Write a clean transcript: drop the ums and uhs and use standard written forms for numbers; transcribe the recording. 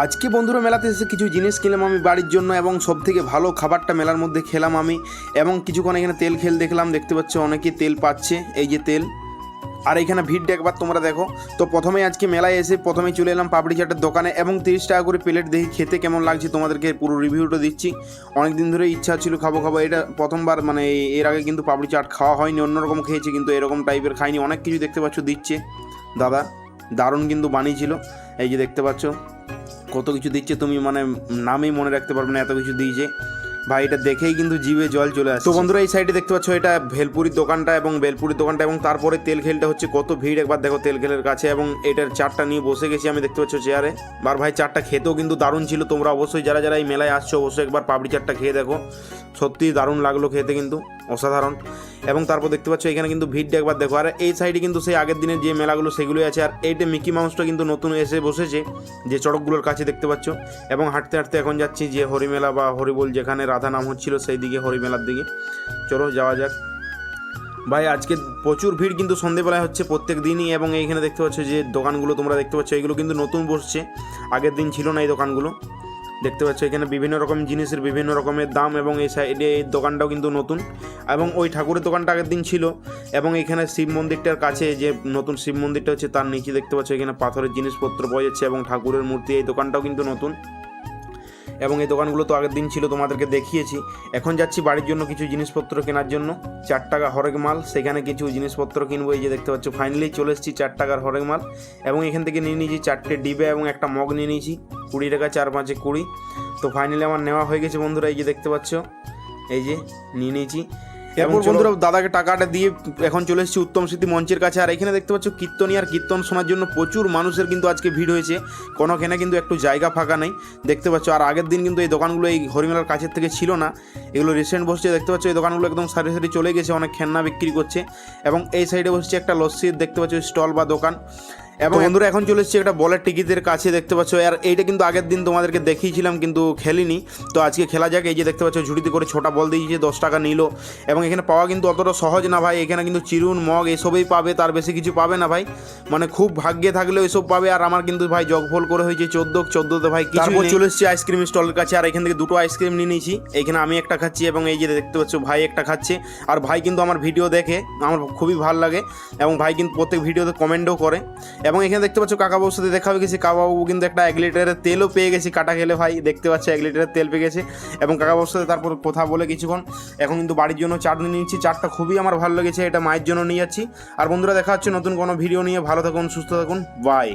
আজকে বন্ধুরা মেলাতে এসে কিছু জিনিস কিনলাম আমি বাড়ির জন্য এবং সবথেকে ভালো খাবারটা মেলার মধ্যে খেলাম আমি। এবং কিছুক্ষণ এখানে তেল খেল দেখলাম, দেখতে পাচ্ছ অনেকেই তেল পাচ্ছে, এই যে তেল। আর এখানে ভিড়টা একবার তোমরা দেখো। তো প্রথমেই আজকে মেলায় এসে প্রথমেই চলে এলাম পাপড়ি চাটের দোকানে এবং 30 টাকা করে প্লেট, দেখি খেতে কেমন লাগছে তোমাদেরকে পুরো রিভিউটা দিচ্ছি। অনেক দিন ধরে ইচ্ছা ছিল খাবো, এটা প্রথমবার, মানে এর আগে কিন্তু পাপড়ি চাট খাওয়া হয়নি, অন্যরকম খেয়েছি কিন্তু এরকম টাইপের খাইনি। অনেক কিছু দেখতে পাচ্ছ দিচ্ছে দাদা, দারুণ কিন্তু বানিয়েছিল। এই যে দেখতে পাচ্ছ কত কিছু দিচ্ছে, তুমি মানে নামেই মনে রাখতে পারবে না, এত কিছু দিয়েছে ভাই। এটা দেখেই কিন্তু জিভে জল চলে আসে। তো বন্ধুরা এই সাইডে দেখতে পাচ্ছ এটা ভেলপুরির দোকানটা এবং বেলপুরির দোকানটা, এবং তারপরে তেল খেলটা হচ্ছে, কত ভিড় একবার দেখো তেল খেলের কাছে। এবং এটার চাটটা নিয়ে বসে গেছি আমি, দেখতে পাচ্ছ চেয়ারে। বার ভাই চাটটা খেতেও কিন্তু দারুণ ছিল। তোমরা অবশ্যই যারা যারা এই মেলায় আসছো অবশ্যই একবার পাপড়ি চাটটা খেয়ে দেখো, সত্যি দারুণ লাগলো খেতে, কিন্তু অসাধারণ। এবং তারপর দেখতে পাচ্ছ এখানে কিন্তু ভিড়টা একবার দেখো। আর এই সাইডে কিন্তু সেই আগের দিনের যে মেলাগুলো সেগুলোই আছে। আর এইটা মিকি মাউসটা কিন্তু নতুন এসে বসেছে যে চড়কগুলোর কাছে, দেখতে পাচ্ছ। এবং হাঁটতে হাঁটতে এখন যাচ্ছি যে হরিমেলা বা হরিবোল যেখানে রাধা নাম হচ্ছিল সেই দিকে, হরিমেলার দিকে। চলো যাওয়া যাক ভাই। আজকে প্রচুর ভিড় কিন্তু সন্ধেবেলায় হচ্ছে প্রত্যেক দিনই। এবং এইখানে দেখতে পাচ্ছ যে দোকানগুলো তোমরা দেখতে পাচ্ছ, এগুলো কিন্তু নতুন বসছে, আগের দিন ছিল না এই দোকানগুলো। দেখতে পাচ্ছ এখানে বিভিন্ন রকম জিনিসের বিভিন্ন রকমের দাম। এবং এই সাইডে এই দোকানটাও কিন্তু নতুন, এবং ওই ঠাকুরের দোকানটা আগের দিন ছিল। এবং এখানে শিব মন্দিরটার কাছে যে নতুন শিব মন্দিরটা হচ্ছে তার নিচে দেখতে পাচ্ছ এখানে পাথরের জিনিসপত্র পাওয়া যাচ্ছে এবং ঠাকুরের মূর্তি। এই দোকানটাও কিন্তু নতুন, এবং এই দোকানগুলো তো আগের দিন ছিল, তোমাদেরকে দেখিয়েছি। এখন যাচ্ছি বাড়ির জন্য কিছু জিনিসপত্র কেনার জন্য। 4 টাকা হরেক মাল, সেখানে কিছু জিনিসপত্র কিনবো। এই যে দেখতে পাচ্ছ ফাইনালি চলে এসেছি 4 টাকার হরেক মাল। এবং এখান থেকে নিয়ে নিয়েছি 4টে ডিবে এবং একটা মগ নিয়ে নিয়েছি, 20 টাকা, 4 5 20। তো ফাইনালি আমার নেওয়া হয়ে গেছে বন্ধুরা, এই যে দেখতে পাচ্ছ, এই যে নিয়ে নিয়েছি। এরপর বন্ধুরা দাদাকে টাকাটা দিয়ে এখন চলে এসেছি উত্তম স্মৃতি মঞ্চের কাছে। আর এখানে দেখতে পাচ্ছ কীর্তনী, আর কীর্তন শোনার জন্য প্রচুর মানুষের কিন্তু আজকে ভিড় হয়েছে, কোনোখানে কিন্তু একটু জায়গা ফাঁকা নেই, দেখতে পাচ্ছ। আর আগের দিন কিন্তু এই দোকানগুলো এই হরিমেলার কাছের থেকে ছিল না, এগুলো রিসেন্ট বসছে, দেখতে পাচ্ছ। এই দোকানগুলো একদম সারি সারি চলে গেছে, অনেক খেলনা বিক্রি করছে। এবং এই সাইডে বসছে একটা লস্যির, দেখতে পাচ্ছ, স্টল বা দোকান। এবং বন্ধুরা এখন চলে এসেছি একটা বলের টিকিটের কাছে, দেখতে পাচ্ছ। আর এইটা কিন্তু আগের দিন তোমাদেরকে দেখিয়েছিলাম কিন্তু খেলিনি, তো আজকে খেলা যাক। এই যে দেখতে পাচ্ছ ঝুড়িতে করে ছোটা বল দিয়েছে, 10 টাকা নিল। এবং এখানে পাওয়া কিন্তু অতটা সহজ না ভাই, এখানে কিন্তু চিরুন মগ এসবই পাবে, তার বেশি কিছু পাবে না ভাই, মানে খুব ভাগ্যে থাকলে এসব পাবে। আর আমার কিন্তু ভাই জগফল করে হয়েছে 14তে ভাই কিছু। চলে এসেছি আইসক্রিম স্টলের কাছে, আর এখান থেকে 2টো আইসক্রিম নিয়ে নিয়েছি। এখানে আমি একটা খাচ্ছি এবং এই যে দেখতে পাচ্ছ ভাই একটা খাচ্ছে। আর ভাই কিন্তু আমার ভিডিও দেখে, আমার খুবই ভালো লাগে, এবং ভাই কিন্তু প্রত্যেক ভিডিওতে কমেন্টও করে। এবং এখানে দেখতে পাচ্ছ কাকাবাবুর সাথে দেখা হয়ে গেছে, কাকাবাবু কিন্তু একটা 1 লিটারের তেলও পেয়ে গেছি কাটা খেলে ভাই, দেখতে পাচ্ছ 1 লিটারের তেল পেয়ে গেছে। এবং কাকাবাবুর সাথে তারপর কথা বলে কিছুক্ষণ এখন কিন্তু বাড়ির জন্য চাট নিয়ে নিচ্ছি। চাটটা খুবই আমার ভালো লেগেছে, এটা মায়ের জন্য নিয়ে যাচ্ছি। আর বন্ধুরা দেখা হচ্ছে নতুন কোনো ভিডিও নিয়ে, ভালো থাকুন, সুস্থ থাকুন, বাই।